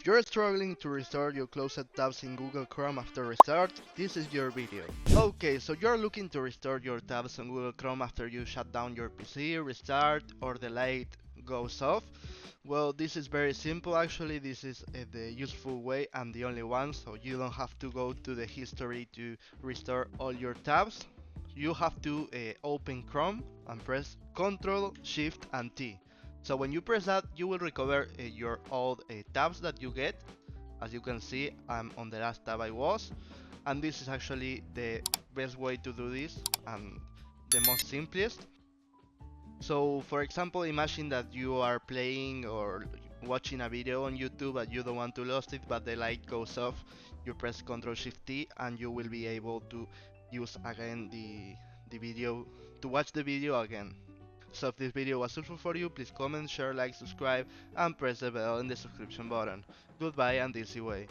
If you're struggling to restore your closed tabs in Google Chrome after restart, this is your video. Okay, so you're looking to restore your tabs on Google Chrome after you shut down your PC, restart, or the light goes off. Well, this is very simple actually. This is the useful way and the only one, so you don't have to go to the history to restore all your tabs. You have to open Chrome and press Ctrl, Shift and T. So when you press that, you will recover your old tabs that you get. As you can see, I'm on the last tab I was, and this is actually the best way to do this and the most simplest. So for example, imagine that you are playing or watching a video on YouTube and you don't want to lose it, but the light goes off. You press Ctrl Shift T and you will be able to use again the video, to watch the video again. So if this video was useful for you, please comment, share, like, subscribe, and press the bell in the subscription button. Goodbye and easy way.